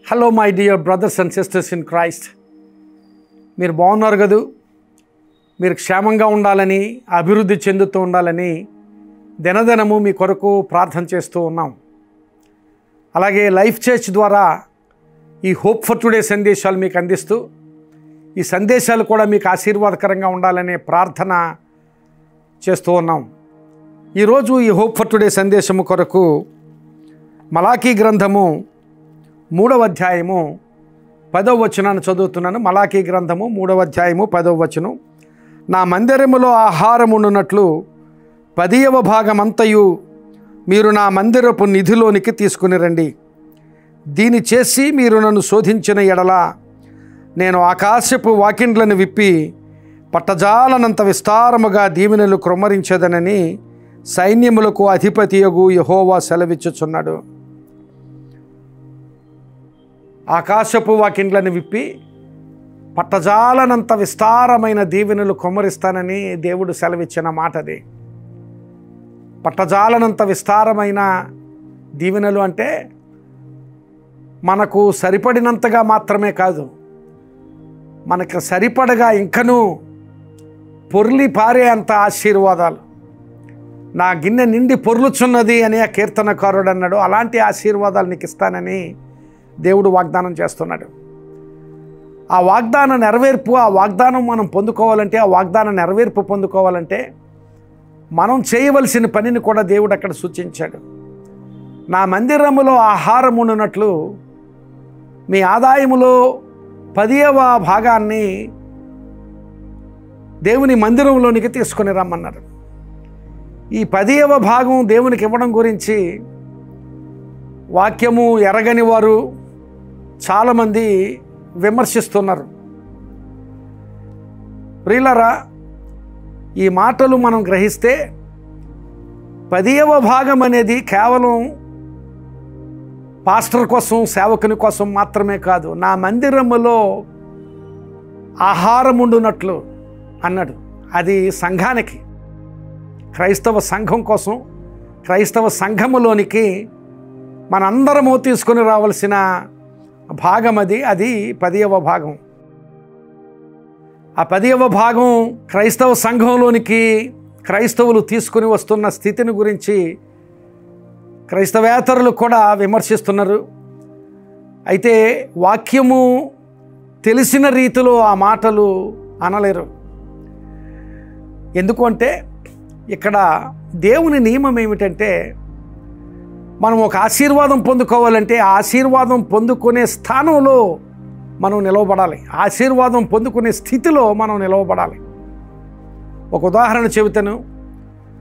Hello my dear brothers and sisters in Christ. మీరు బాగున్నారు కదూ? మీరు క్షేమంగా ఉండాలని, అభివృద్ధి చెందుతూ ఉండాలని దినదినము మీ కొరకు ప్రార్థన చేస్తూ ఉన్నాం. అలాగే లైఫ్ చర్చ్ ద్వారా ఈ హోప్ ఫర్ టుడే సందేశాలు మీకు అందిస్తూ, ఈ సందేశాలు కూడా మీకు ఆశీర్వాదకరంగా ఉండాలనే ప్రార్థన చేస్తూ ఉన్నాం. ఈరోజు ఈ హోప్ ఫర్ టుడే సందేశము కొరకు మలాకీ గ్రంథము 3వ అధ్యాయము 10వ వచనాన్ని చదువుతున్నాను. మలాకీ గ్రంథము 3వ అధ్యాయము 10వ వచనం. నా మందిరములో ఆహారముండునట్లు 10వ భాగమంతయు మీరు నా మందిరపు నిధిలోనికి తీసుకుని రండి. దీని చేసి మీరు నన్ను శోధించిన ఎడల నేను ఆకాశపు వాకిండ్లను విప్పి పట్టజాలనంత విస్తారముగా దీవెనలు కృమ్మరించదనని సైన్యములకు అధిపతియగు యెహోవా సెలవిచ్చుచున్నాడు. ఆకాశపు వాకిండ్లను విప్పి పట్టజాలనంత విస్తారమైన దీవెనలు కుమ్మరిస్తానని దేవుడు సెలవిచ్చిన మాట అది. పట్టజాలనంత విస్తారమైన దీవెనలు అంటే మనకు సరిపడినంతగా మాత్రమే కాదు, మనకు సరిపడగా ఇంకనూ పొర్లి పారే అంత ఆశీర్వాదాలు. నా గిన్నె నిండి పొర్లుచున్నది అని ఆ కీర్తనకారుడు అన్నాడు. అలాంటి ఆశీర్వాదాలు నీకు ఇస్తానని దేవుడు వాగ్దానం చేస్తున్నాడు. ఆ వాగ్దాన నెరవేర్పు, ఆ వాగ్దానం మనం పొందుకోవాలంటే, ఆ వాగ్దాన నెరవేర్పు పొందుకోవాలంటే మనం చేయవలసిన పనిని కూడా దేవుడు అక్కడ సూచించాడు. నా మందిరములో ఆహారం ఉండునట్లు మీ ఆదాయములో 10వ భాగాన్ని దేవుని మందిరంలోనికి తీసుకొని రమ్మన్నారు. ఈ 10వ భాగం దేవునికి ఇవ్వడం గురించి వాక్యము ఎరగని వారు చాలామంది విమర్శిస్తున్నారు. ప్రియులారా, ఈ మాటలు మనం గ్రహిస్తే 10వ భాగం అనేది కేవలం పాస్టర్ కోసం, సేవకుని కోసం మాత్రమే కాదు. నా మందిరములో ఆహారం ఉండునట్లు అన్నాడు. అది సంఘానికి, క్రైస్తవ సంఘం కోసం, క్రైస్తవ సంఘములోనికి మనందరము తీసుకొని రావాల్సిన భాగం అది 10వ భాగం. ఆ 10వ భాగం క్రైస్తవ సంఘంలోనికి క్రైస్తవులు తీసుకుని వస్తున్న స్థితిని గురించి క్రైస్తవేతరులు కూడా విమర్శిస్తున్నారు. అయితే వాక్యము తెలిసిన రీతిలో ఆ మాటలు అనలేరు. ఎందుకంటే ఇక్కడ దేవుని నియమం ఏమిటంటే, మనం ఒక ఆశీర్వాదం పొందుకోవాలంటే ఆ ఆశీర్వాదం పొందుకునే స్థానంలో మనం నిలవబడాలి. ఆశీర్వాదం పొందుకునే స్థితిలో మనం నిలవబడాలి. ఒక ఉదాహరణ చెబుతాను.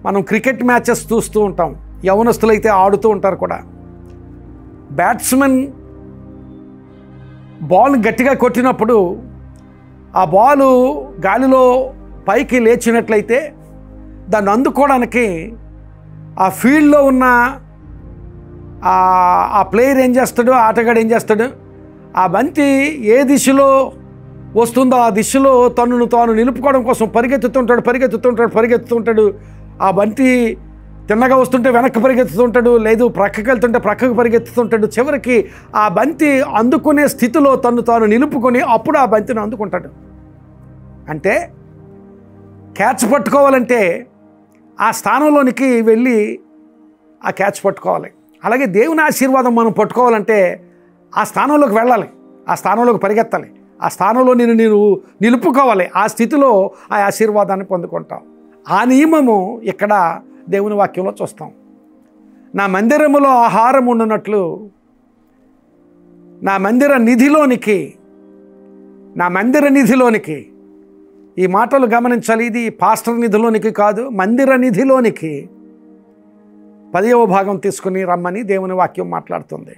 మనం క్రికెట్ మ్యాచెస్ చూస్తూ ఉంటాం. యవనస్తులైతే ఆడుతూ ఉంటారు కూడా. బ్యాట్స్మెన్ బాల్ గట్టిగా కొట్టినప్పుడు ఆ బాలు గాలిలో పైకి లేచినట్లయితే దాన్ని అందుకోవడానికి ఆ ఫీల్డ్లో ఉన్న ఆ ప్లేయర్ ఏం చేస్తాడు, ఆటగాడు ఏం చేస్తాడు, ఆ బంతి ఏ దిశలో వస్తుందో ఆ దిశలో తనను తాను నిలుపుకోవడం కోసం పరిగెత్తుతుంటాడు. ఆ బంతి తిన్నగా వస్తుంటే వెనక్కి పరిగెత్తుతుంటాడు, లేదు ప్రక్కకి వెళ్తుంటే ప్రక్కకు పరిగెత్తుతుంటాడు. చివరికి ఆ బంతి అందుకునే స్థితిలో తను తాను నిలుపుకొని అప్పుడు ఆ బంతిని అందుకుంటాడు. అంటే క్యాచ్ పట్టుకోవాలంటే ఆ స్థానంలోనికి వెళ్ళి ఆ క్యాచ్ పట్టుకోవాలి. అలాగే దేవుని ఆశీర్వాదం మనం పట్టుకోవాలంటే ఆ స్థానంలోకి వెళ్ళాలి, ఆ స్థానంలోకి పరిగెత్తాలి, ఆ స్థానంలో నేను నిలుపుకోవాలి. ఆ స్థితిలో ఆ ఆశీర్వాదాన్ని పొందుకుంటాం. ఆ నియమము ఇక్కడ దేవుని వాక్యంలో చూస్తాం. నా మందిరములో ఆహారం ఉండునట్లు నా మందిర నిధిలోనికి ఈ మాటలు గమనించాలి. ఇది పాస్టర్ నిధిలోనికి కాదు, మందిర నిధిలోనికి 10వ భాగం తీసుకుని రమ్మని దేవుని వాక్యం మాట్లాడుతుంది.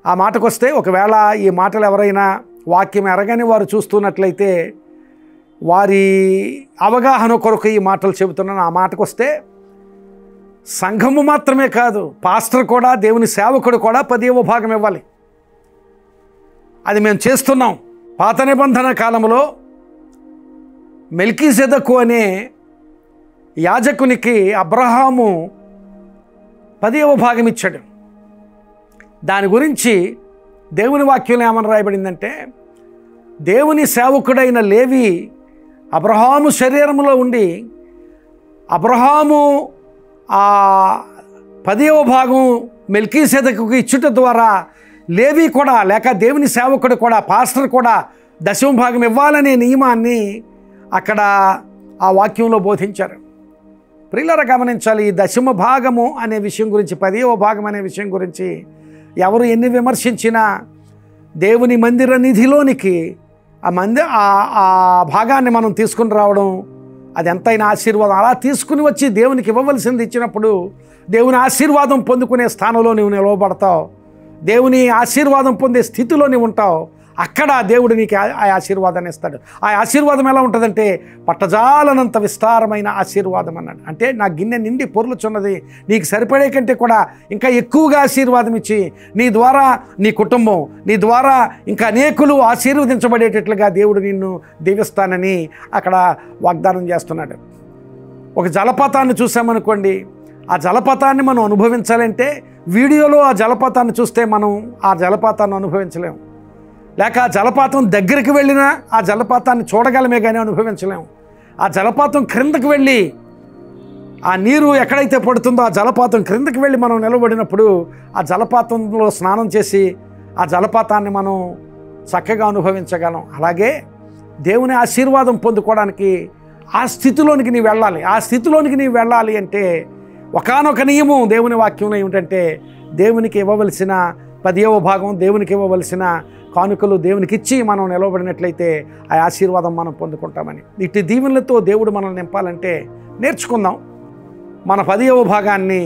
ఆ మాటకు వస్తే, ఒకవేళ ఈ మాటలు ఎవరైనా వాక్యం ఎరగని వారు చూస్తున్నట్లయితే వారి అవగాహన కొరకు ఈ మాటలు చెబుతున్నాను. ఆ మాటకు వస్తే సంఘము మాత్రమే కాదు, పాస్టర్ కూడా, దేవుని సేవకుడు కూడా 10వ భాగం ఇవ్వాలి. అది మేము చేస్తున్నాం. పాత నిబంధన కాలంలో మెల్కీసెదెకు అనే యాజకునికి అబ్రహాము 10వ భాగం ఇచ్చాడు. దాని గురించి దేవుని వాక్యంలో ఏమని రాయబడిందంటే, దేవుని సేవకుడైన లేవి అబ్రహాము శరీరంలో ఉండి అబ్రహాము ఆ 10వ భాగం మెల్కీసెదెకుకు ఇచ్చుట ద్వారా లేవి కూడా, లేక దేవుని సేవకుడు కూడా, పాస్టర్ కూడా 10వ భాగం ఇవ్వాలనే నియమాన్ని అక్కడ ఆ వాక్యంలో బోధించారు. ప్రియులారా గమనించాలి, ఈ 10వ భాగము అనే విషయం గురించి, 10వ భాగం అనే విషయం గురించి ఎవరు ఎన్ని విమర్శించినా దేవుని మందిర నిధిలోనికి ఆ భాగాన్ని మనం తీసుకుని రావడం అది ఎంతైనా ఆశీర్వాదం. అలా తీసుకుని వచ్చి దేవునికి ఇవ్వవలసింది ఇచ్చినప్పుడు దేవుని ఆశీర్వాదం పొందుకునే స్థానంలో నువ్వు నిలవబడతావు, దేవుని ఆశీర్వాదం పొందే స్థితిలో నువ్వు ఉంటావు. అక్కడ దేవుడు నీకు ఆ ఆశీర్వాదాన్ని ఇస్తాడు. ఆ ఆశీర్వాదం ఎలా ఉంటుందంటే పట్టజాలనంత విస్తారమైన ఆశీర్వాదం అన్నాడు. అంటే నా గిన్నె నిండి పొర్లుచున్నది, నీకు సరిపడే కంటే కూడా ఇంకా ఎక్కువగా ఆశీర్వాదం ఇచ్చి నీ ద్వారా నీ కుటుంబం, నీ ద్వారా ఇంకా అనేకులు ఆశీర్వదించబడేటట్లుగా దేవుడు నిన్ను దీవిస్తానని అక్కడ వాగ్దానం చేస్తున్నాడు. ఒక జలపాతాన్ని చూసామనుకోండి, ఆ జలపాతాన్ని మనం అనుభవించాలంటే వీడియోలో ఆ జలపాతాన్ని చూస్తే మనం ఆ జలపాతాన్ని అనుభవించలేము, లేక ఆ జలపాతం దగ్గరికి వెళ్ళినా ఆ జలపాతాన్ని చూడగలమే కానీ అనుభవించలేము. ఆ జలపాతం క్రిందకి వెళ్ళి ఆ నీరు ఎక్కడైతే పడుతుందో ఆ జలపాతం క్రిందకి వెళ్ళి మనం నిలబడినప్పుడు ఆ జలపాతంలో స్నానం చేసి ఆ జలపాతాన్ని మనం చక్కగా అనుభవించగలం. అలాగే దేవుని ఆశీర్వాదం పొందుకోవడానికి ఆ స్థితిలోనికి నీవు వెళ్ళాలి. ఆ స్థితిలోనికి నీవు వెళ్ళాలి అంటే ఒకానొక నియమం దేవుని వాక్యంలో ఏమిటంటే, దేవునికి ఇవ్వవలసిన 10వ భాగం, దేవునికి ఇవ్వవలసిన కానుకలు దేవునికి ఇచ్చి మనం నిలవబడినట్లయితే ఆ ఆశీర్వాదం మనం పొందుకుంటామని. ఇటు దీవెనలతో దేవుడు మనల్ని నింపాలంటే నేర్చుకుందాం. మన 10వ భాగాన్ని,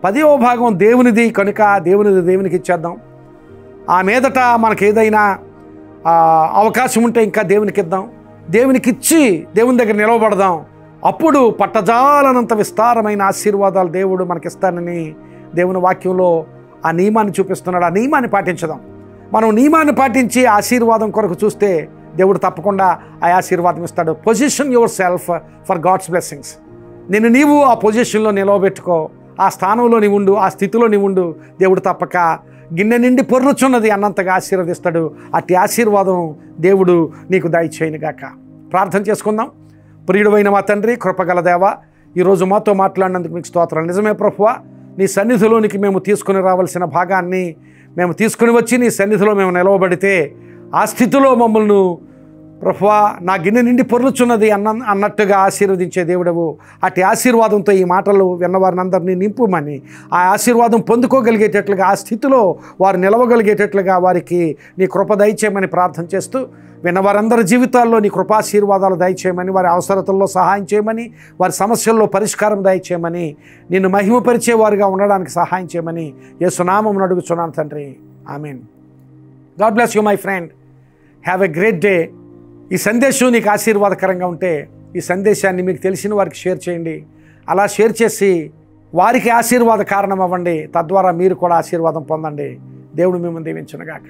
10వ భాగం దేవునిది కనుక దేవునికి ఇచ్చేద్దాం. ఆ మీదట మనకు ఏదైనా అవకాశం ఉంటే ఇంకా దేవునికి ఇద్దాం. దేవునికి ఇచ్చి దేవుని దగ్గర నిలవబడదాం. అప్పుడు పట్టజాలనంత విస్తారమైన ఆశీర్వాదాలు దేవుడు మనకిస్తానని దేవుని వాక్యంలో ఆ నియమాన్ని చూపిస్తున్నాడు. ఆ నియమాన్ని పాటించదాం. మనం నియమాన్ని పాటించి ఆశీర్వాదం కొరకు చూస్తే దేవుడు తప్పకుండా ఆ ఆశీర్వాదం ఇస్తాడు. Position yourself for God's blessings. నీవు ఆ పొజిషన్లో నిలవబెట్టుకో, ఆ స్థానంలో నీవు ఉండు, ఆ స్థితిలో నీవు ఉండు. దేవుడు తప్పక గిన్నె నిండి పొర్లుచున్నది అన్నంతగా ఆశీర్వదిస్తాడు. అట్టి ఆశీర్వాదం దేవుడు నీకు దయచేయునుగాక. ప్రార్థన చేసుకుందాం. ప్రియుడైన మా తండ్రి, కృపగల దేవా, ఈరోజు మాతో మాట్లాడినందుకు మీకు స్తోత్రాలు. నిజమే ప్రభువా, నీ సన్నిధిలోనికి మేము తీసుకుని రావాల్సిన భాగాన్ని మేము తీసుకుని వచ్చి నీ సన్నిధిలో మేము నిలవబడితే ఆ స్థితిలో మమ్మల్ని ప్రభువా నా గిన్నె నిండి పొర్లుచున్నది అన్నట్టుగా ఆశీర్వదించే దేవుడవు. అట్టి ఆశీర్వాదంతో ఈ మాటలు విన్నవారిని అందరినీ నింపుమని, ఆ ఆశీర్వాదం పొందుకోగలిగేటట్లుగా, ఆ స్థితిలో వారు నిలవగలిగేటట్లుగా వారికి నీ కృప దయచేయమని ప్రార్థన చేస్తూ, విన్నవారందరి జీవితాల్లో నీ కృపాశీర్వాదాలు దయచేయమని, వారి అవసరతల్లో సహాయం చేయమని, వారి సమస్యల్లో పరిష్కారం దయచేయమని, నిన్ను మహిమపరిచేవారుగా ఉండడానికి సహాయం చేయమని యేసు నామమున అడుగుచున్నాను తండ్రి. Amen. God bless you my friend. Have a great day. ఈ సందేశం నీకు ఆశీర్వాదకరంగా ఉంటే ఈ సందేశాన్ని మీకు తెలిసిన వారికి షేర్ చేయండి. అలా షేర్ చేసి వారికి ఆశీర్వాద కారణం అవ్వండి. తద్వారా మీరు కూడా ఆశీర్వాదం పొందండి. దేవుడు మిమ్మల్ని దీవించునుగాక.